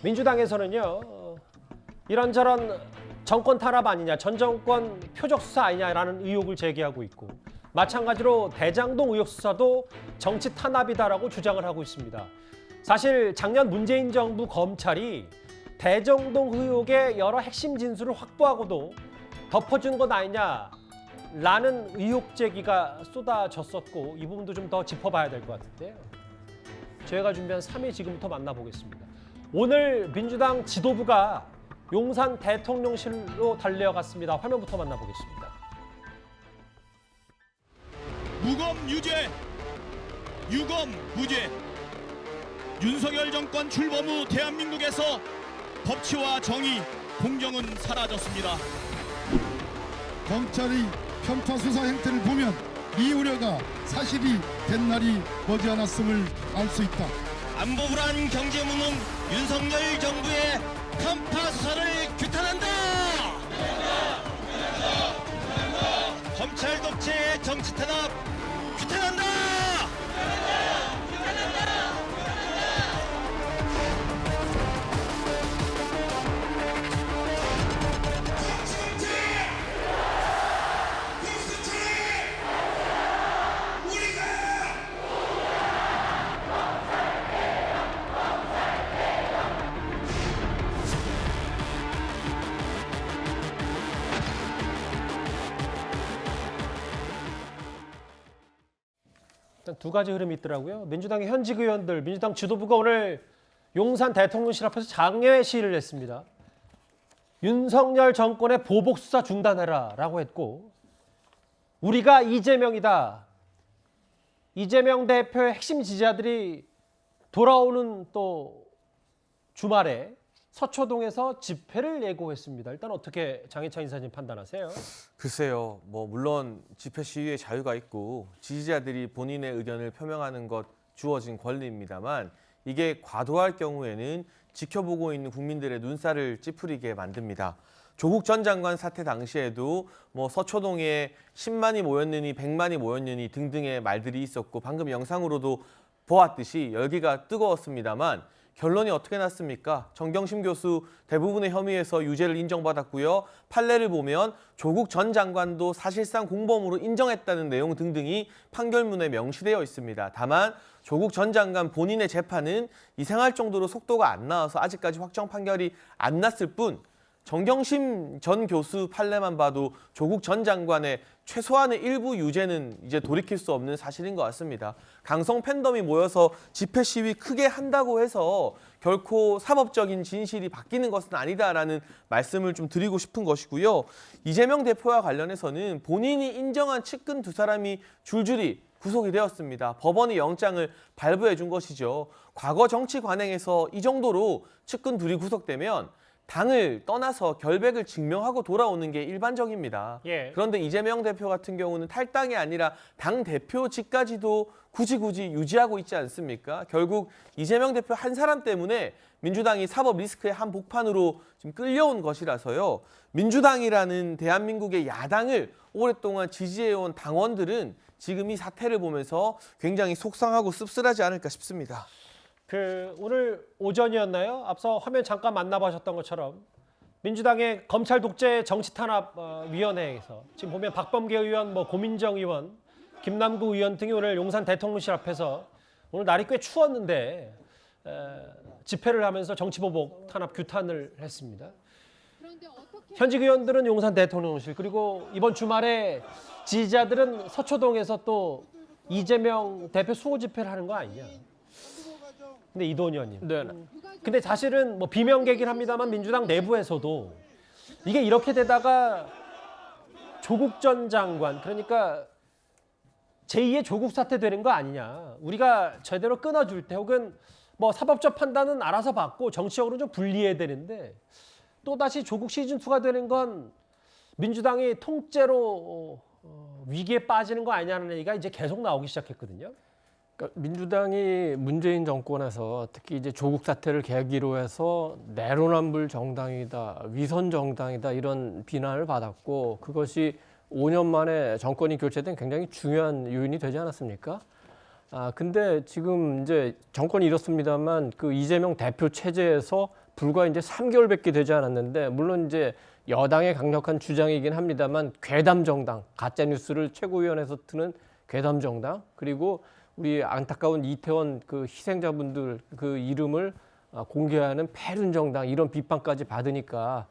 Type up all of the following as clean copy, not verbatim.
민주당에서는요 이런저런 정권 탄압 아니냐, 전 정권 표적 수사 아니냐라는 의혹을 제기하고 있고, 마찬가지로 대장동 의혹 수사도 정치 탄압이다라고 주장을 하고 있습니다. 사실 작년 문재인 정부 검찰이 대장동 의혹의 여러 핵심 진술을 확보하고도 덮어준 것 아니냐라는 의혹 제기가 쏟아졌었고, 이 부분도 좀 더 짚어봐야 될 것 같은데요. 저희가 준비한 3위 지금부터 만나보겠습니다. 오늘 민주당 지도부가 용산 대통령실로 달려갔습니다. 화면부터 만나보겠습니다. 무검 유죄, 유검 무죄. 윤석열 정권 출범 후 대한민국에서 법치와 정의, 공정은 사라졌습니다. 검찰의 편파 수사 행태를 보면 이 우려가 사실이 된 날이 머지않았음을 알 수 있다. 안보 불안 경제 무능 윤석열 정부의 편파 수사를 규탄한다. 검찰 독재 정치 탄압 규탄한다. 일단 두 가지 흐름이 있더라고요. 민주당의 현직 의원들, 민주당 지도부가 오늘 용산 대통령실 앞에서 장외 시위를 했습니다. 윤석열 정권의 보복 수사 중단해라라고 했고, 우리가 이재명이다. 이재명 대표의 핵심 지지자들이 돌아오는 또 주말에 서초동에서 집회를 예고했습니다. 일단 어떻게 장희찬 이사님 판단하세요? 글쎄요, 물론 집회 시위의 자유가 있고 지지자들이 본인의 의견을 표명하는 것 주어진 권리입니다만, 이게 과도할 경우에는 지켜보고 있는 국민들의 눈살을 찌푸리게 만듭니다. 조국 전 장관 사태 당시에도 서초동에 10만이 모였느니 100만이 모였느니 등등의 말들이 있었고, 방금 영상으로도 보았듯이 열기가 뜨거웠습니다만 결론이 어떻게 났습니까? 정경심 교수 대부분의 혐의에서 유죄를 인정받았고요. 판례를 보면 조국 전 장관도 사실상 공범으로 인정했다는 내용 등등이 판결문에 명시되어 있습니다. 다만 조국 전 장관 본인의 재판은 이상할 정도로 속도가 안 나와서 아직까지 확정 판결이 안 났을 뿐, 정경심 전 교수 판례만 봐도 조국 전 장관의 최소한의 일부 유죄는 이제 돌이킬 수 없는 사실인 것 같습니다. 강성 팬덤이 모여서 집회 시위 크게 한다고 해서 결코 사법적인 진실이 바뀌는 것은 아니다라는 말씀을 좀 드리고 싶은 것이고요. 이재명 대표와 관련해서는 본인이 인정한 측근 두 사람이 줄줄이 구속이 되었습니다. 법원이 영장을 발부해 준 것이죠. 과거 정치 관행에서 이 정도로 측근 둘이 구속되면 당을 떠나서 결백을 증명하고 돌아오는 게 일반적입니다. 예. 그런데 이재명 대표 같은 경우는 탈당이 아니라 당 대표직까지도 굳이 유지하고 있지 않습니까? 결국 이재명 대표 한 사람 때문에 민주당이 사법 리스크의 한 복판으로 지금 끌려온 것이라서요. 민주당이라는 대한민국의 야당을 오랫동안 지지해온 당원들은 지금 이 사태를 보면서 굉장히 속상하고 씁쓸하지 않을까 싶습니다. 오늘 오전이었나요? 앞서 화면 잠깐 만나보셨던 것처럼 민주당의 검찰 독재 정치 탄압 위원회에서 지금 보면 박범계 의원, 고민정 의원, 김남구 의원 등이 오늘 용산 대통령실 앞에서 오늘 날이 꽤 추웠는데 집회를 하면서 정치보복 탄압 규탄을 했습니다. 현직 의원들은 용산 대통령실, 그리고 이번 주말에 지지자들은 서초동에서 또 이재명 대표 수호 집회를 하는 거 아니냐. 근데 이도원 의원님. 네. 근데 사실은 비명계긴 합니다만 민주당 내부에서도 이게 이렇게 되다가 조국 전 장관, 그러니까 제2의 조국 사태 되는 거 아니냐. 우리가 제대로 끊어줄 때 혹은 사법적 판단은 알아서 받고 정치적으로 좀 분리해야 되는데 또다시 조국 시즌2가 되는 건 민주당이 통째로 위기에 빠지는 거 아니냐는 얘기가 이제 계속 나오기 시작했거든요. 그러니까 민주당이 문재인 정권에서 특히 이제 조국 사태를 계기로 해서 내로남불 정당이다, 위선 정당이다 이런 비난을 받았고, 그것이 5년 만에 정권이 교체된 굉장히 중요한 요인이 되지 않았습니까? 근데 지금 이제 정권이 이렇습니다만 그 이재명 대표 체제에서 불과 이제 3개월밖에 되지 않았는데 물론 이제 여당의 강력한 주장이긴 합니다만 괴담 정당, 가짜 뉴스를 최고위원회에서 트는 괴담 정당, 그리고 우리 안타까운 이태원 그 희생자분들 그 이름을 공개하는 패륜 정당, 이런 비판까지 받으니까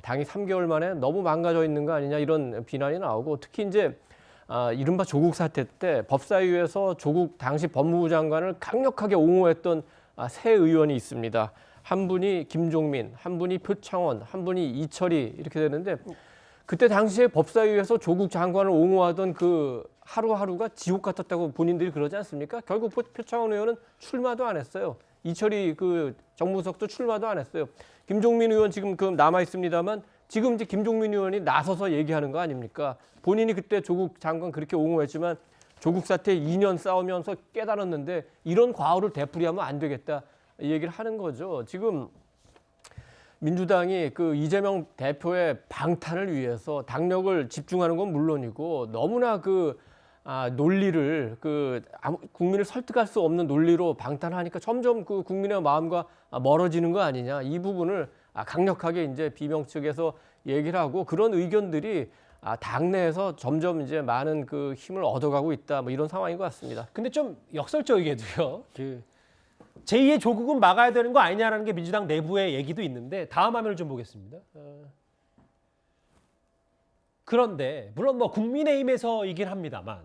당이 3개월 만에 너무 망가져 있는 거 아니냐, 이런 비난이 나오고, 특히 이제 이른바 조국 사태 때 법사위에서 조국 당시 법무부 장관을 강력하게 옹호했던 세 의원이 있습니다. 한 분이 김종민, 한 분이 표창원, 한 분이 이철이, 이렇게 되는데 그때 당시에 법사위에서 조국 장관을 옹호하던 그 하루하루가 지옥 같았다고 본인들이 그러지 않습니까? 결국 표창원 의원은 출마도 안 했어요. 이철이 그 정무석도 출마도 안 했어요. 김종민 의원 지금 그 남아 있습니다만 지금 이제 김종민 의원이 나서서 얘기하는 거 아닙니까? 본인이 그때 조국 장관 그렇게 옹호했지만 조국 사태 2년 싸우면서 깨달았는데 이런 과오를 되풀이하면 안 되겠다, 이 얘기를 하는 거죠. 지금 민주당이 그 이재명 대표의 방탄을 위해서 당력을 집중하는 건 물론이고 너무나 그 논리를 국민을 설득할 수 없는 논리로 방탄하니까 점점 그 국민의 마음과 멀어지는 거 아니냐, 이 부분을 강력하게 이제 비명 측에서 얘기를 하고, 그런 의견들이 당내에서 점점 이제 많은 그 힘을 얻어가고 있다, 뭐 이런 상황인 것 같습니다. 근데 좀 역설적이게도요. 제2의 조국은 막아야 되는 거 아니냐라는 게 민주당 내부의 얘기도 있는데, 다음 화면을 좀 보겠습니다. 그런데 물론 뭐 국민의힘에서이긴 합니다만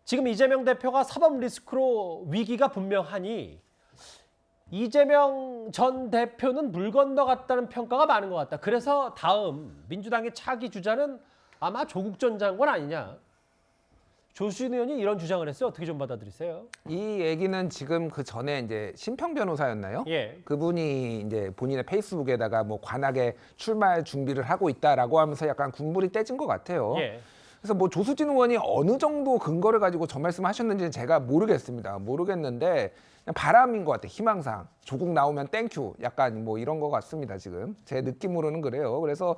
지금 이재명 대표가 사법 리스크로 위기가 분명하니 이재명 전 대표는 물 건너갔다는 평가가 많은 것 같다. 그래서 다음 민주당의 차기 주자는 아마 조국 전 장관 아니냐. 조수진 의원이 이런 주장을 했어요. 어떻게 좀 받아들이세요? 이 얘기는 지금 그 전에 이제 심평 변호사였나요? 예. 그분이 이제 본인의 페이스북에다가 뭐 관악에 출마할 준비를 하고 있다라고 하면서 약간 군불이 떼진 것 같아요. 예. 그래서 뭐 조수진 의원이 어느 정도 근거를 가지고 저 말씀하셨는지는 제가 모르겠습니다. 모르겠는데 그냥 바람인 것 같아요. 희망상 조국 나오면 땡큐, 약간 뭐 이런 것 같습니다. 지금 제 느낌으로는 그래요. 그래서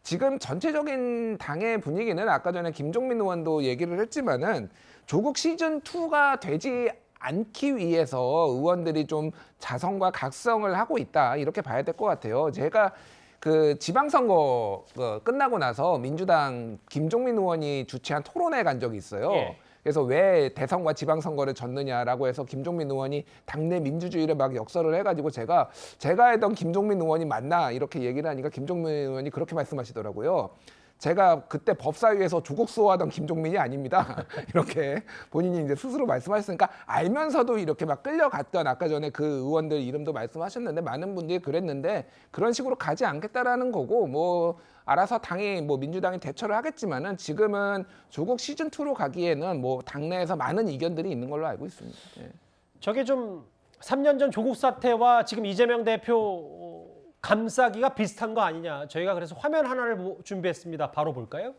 지금 전체적인 당의 분위기는 아까 전에 김종민 의원도 얘기를 했지만은 조국 시즌2가 되지 않기 위해서 의원들이 좀 자성과 각성을 하고 있다, 이렇게 봐야 될 것 같아요. 제가 그 지방선거 끝나고 나서 민주당 김종민 의원이 주최한 토론회 간 적이 있어요. 예. 그래서 왜 대선과 지방선거를 졌느냐라고 해서 김종민 의원이 당내 민주주의를 막 역설을 해가지고 제가 했던 김종민 의원이 맞나 이렇게 얘기를 하니까 김종민 의원이 그렇게 말씀하시더라고요. 제가 그때 법사위에서 조국 수호하던 김종민이 아닙니다. 이렇게 본인이 이제 스스로 말씀하셨으니까 알면서도 이렇게 막 끌려갔던, 아까 전에 그 의원들 이름도 말씀하셨는데 많은 분들이 그랬는데 그런 식으로 가지 않겠다라는 거고, 뭐 알아서 당이 뭐 민주당이 대처를 하겠지만은 지금은 조국 시즌2로 가기에는 뭐 당내에서 많은 이견들이 있는 걸로 알고 있습니다. 예. 저게 좀 3년 전 조국 사태와 지금 이재명 대표 감싸기가 비슷한 거 아니냐. 저희가 그래서 화면 하나를 준비했습니다. 바로 볼까요?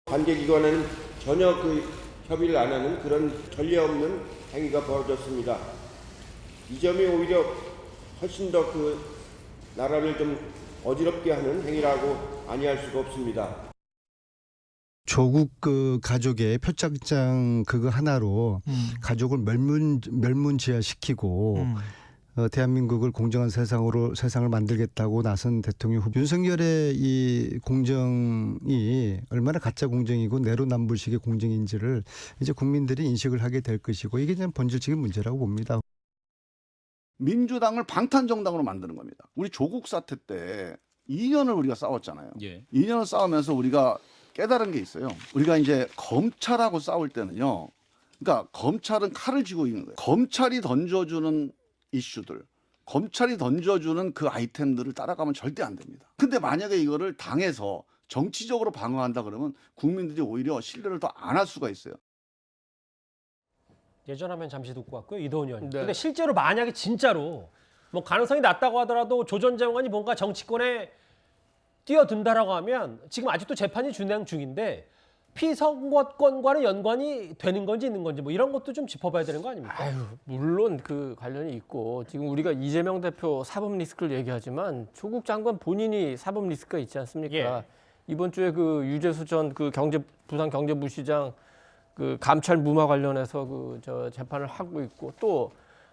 관계기관은 전혀 그 협의를 안 하는 그런 전례 없는 행위가 벌어졌습니다. 이 점이 오히려 훨씬 더 그 나라를 좀 어지럽게 하는 행위라고 아니할 수가 없습니다. 조국 그 가족의 표창장 그거 하나로 가족을 멸문지화시키고 대한민국을 공정한 세상을 만들겠다고 나선 대통령 후보 윤석열의 이 공정이 얼마나 가짜 공정이고 내로남불식의 공정인지를 이제 국민들이 인식을 하게 될 것이고, 이게 좀 본질적인 문제라고 봅니다. 민주당을 방탄정당으로 만드는 겁니다. 우리 조국 사태 때 2년을 우리가 싸웠잖아요. 예. 2년을 싸우면서 우리가 깨달은 게 있어요. 우리가 이제 검찰하고 싸울 때는요. 그러니까 검찰은 칼을 쥐고 있는 거예요. 검찰이 던져주는 이슈들, 검찰이 던져주는 그 아이템들을 따라가면 절대 안 됩니다. 근데 만약에 이거를 당해서 정치적으로 방어한다 그러면 국민들이 오히려 신뢰를 더 안 할 수가 있어요. 예전 화면 잠시 듣고 왔고요. 이도훈 의원님. 네. 근데 실제로 만약에 진짜로 뭐 가능성이 낮다고 하더라도 조 전 장관이 뭔가 정치권에 뛰어든다라고 하면 지금 아직도 재판이 진행 중인데 피선거권과는 연관이 되는 건지 있는 건지 뭐 이런 것도 좀 짚어봐야 되는 거 아닙니까? 물론 그 관련이 있고, 지금 우리가 이재명 대표 사법 리스크를 얘기하지만 조국 장관 본인이 사법 리스크가 있지 않습니까? 예. 이번 주에 그 유재수 전 그 부산 경제부시장 그 감찰 무마 관련해서 그 저 재판을 하고 있고, 또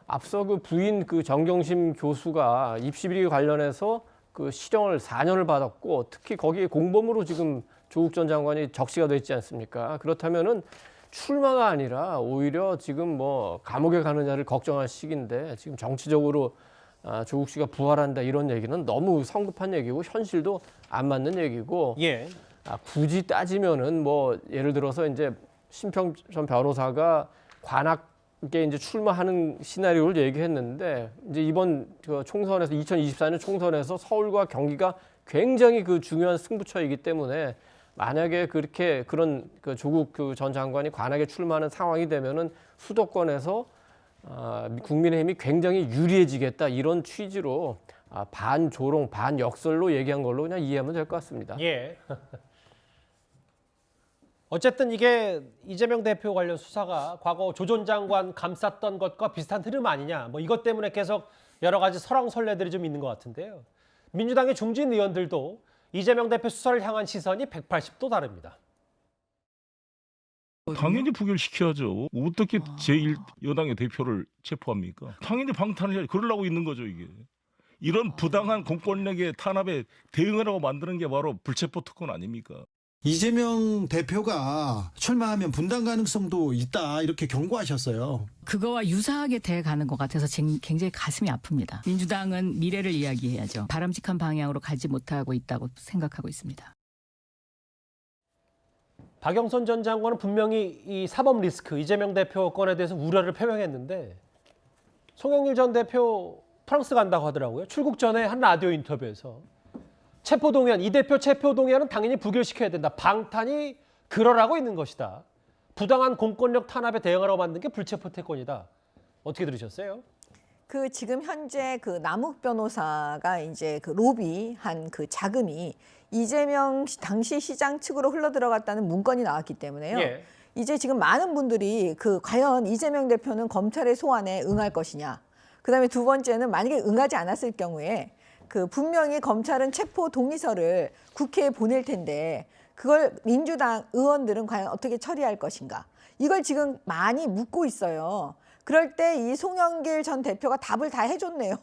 앞서 그 부인 그 정경심 교수가 입시 비리 관련해서 그 실형을 4년을 받았고, 특히 거기에 공범으로 지금 조국 전 장관이 적시가 됐지 않습니까? 그렇다면은 출마가 아니라 오히려 지금 뭐 감옥에 가느냐를 걱정할 시기인데, 지금 정치적으로 조국 씨가 부활한다 이런 얘기는 너무 성급한 얘기고 현실도 안 맞는 얘기고, 예. 굳이 따지면은 뭐 예를 들어서 이제 심평전 변호사가 관악에 이제 출마하는 시나리오를 얘기했는데, 이제 이번 그 총선에서 2024년 총선에서 서울과 경기가 굉장히 그 중요한 승부처이기 때문에, 만약에 그런 그 조국 그 전 장관이 관악에 출마하는 상황이 되면은 수도권에서 국민의힘이 굉장히 유리해지겠다 이런 취지로 반조롱 반역설로 얘기한 걸로 그냥 이해하면 될 것 같습니다. 예. 어쨌든 이게 이재명 대표 관련 수사가 과거 조 전 장관 감쌌던 것과 비슷한 흐름 아니냐, 뭐 이것 때문에 계속 여러 가지 설왕설래들이 좀 있는 것 같은데요. 민주당의 중진 의원들도 이재명 대표 수사를 향한 시선이 180도 다릅니다. 당연히 부결시켜야죠. 어떻게 제1여당의 대표를 체포합니까? 당연히 방탄을 해야지. 그러려고 있는 거죠, 이게. 이런 부당한 공권력의 탄압에 대응하라고 만드는 게 바로 불체포 특권 아닙니까? 이재명 대표가 출마하면 분당 가능성도 있다 이렇게 경고하셨어요. 그거와 유사하게 돼가는 것 같아서 굉장히 가슴이 아픕니다. 민주당은 미래를 이야기해야죠. 바람직한 방향으로 가지 못하고 있다고 생각하고 있습니다. 박영선 전 장관은 분명히 이 사법 리스크, 이재명 대표 건에 대해서 우려를 표명했는데, 송영길 전 대표 프랑스 간다고 하더라고요. 출국 전에 한 라디오 인터뷰에서 체포동의안, 이 대표 체포동의안은 당연히 부결시켜야 된다. 방탄이 그러라고 있는 것이다. 부당한 공권력 탄압에 대응하라고 만든 게 불체포 특권이다. 어떻게 들으셨어요? 그 지금 현재 그 남욱 변호사가 이제 그 로비한 그 자금이 이재명 당시 시장 측으로 흘러 들어갔다는 문건이 나왔기 때문에요. 예. 이제 지금 많은 분들이 그 과연 이재명 대표는 검찰의 소환에 응할 것이냐. 그다음에 두 번째는 만약에 응하지 않았을 경우에 그 분명히 검찰은 체포 동의서를 국회에 보낼 텐데 그걸 민주당 의원들은 과연 어떻게 처리할 것인가. 이걸 지금 많이 묻고 있어요. 그럴 때 이 송영길 전 대표가 답을 다 해줬네요.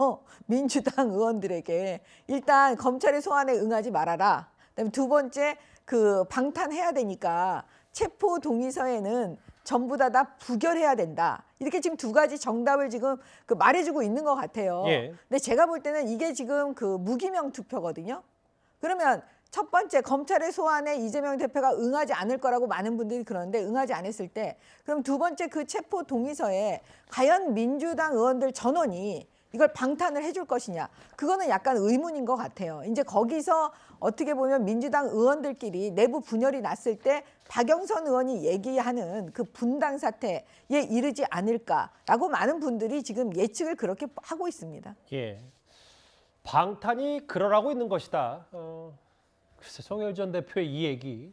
민주당 의원들에게. 일단 검찰의 소환에 응하지 말아라. 그다음에 두 번째 그 방탄해야 되니까 체포 동의서에는 전부 다 부결해야 된다. 이렇게 지금 두 가지 정답을 지금 그 말해주고 있는 것 같아요. 예. 근데 제가 볼 때는 이게 지금 그 무기명 투표거든요. 그러면 첫 번째 검찰의 소환에 이재명 대표가 응하지 않을 거라고 많은 분들이 그러는데 응하지 않았을 때 그럼 두 번째 그 체포 동의서에 과연 민주당 의원들 전원이 이걸 방탄을 해줄 것이냐. 그거는 약간 의문인 것 같아요. 이제 거기서 어떻게 보면 민주당 의원들끼리 내부 분열이 났을 때 박영선 의원이 얘기하는 그 분당 사태에 이르지 않을까라고 많은 분들이 지금 예측을 그렇게 하고 있습니다. 예. 방탄이 그러라고 있는 것이다. 글쎄, 송영길 전 대표의 이 얘기.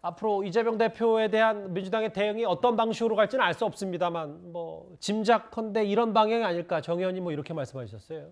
앞으로 이재명 대표에 대한 민주당의 대응이 어떤 방식으로 갈지는 알 수 없습니다만, 뭐 짐작컨대 이런 방향이 아닐까. 정 의원님 뭐 이렇게 말씀하셨어요.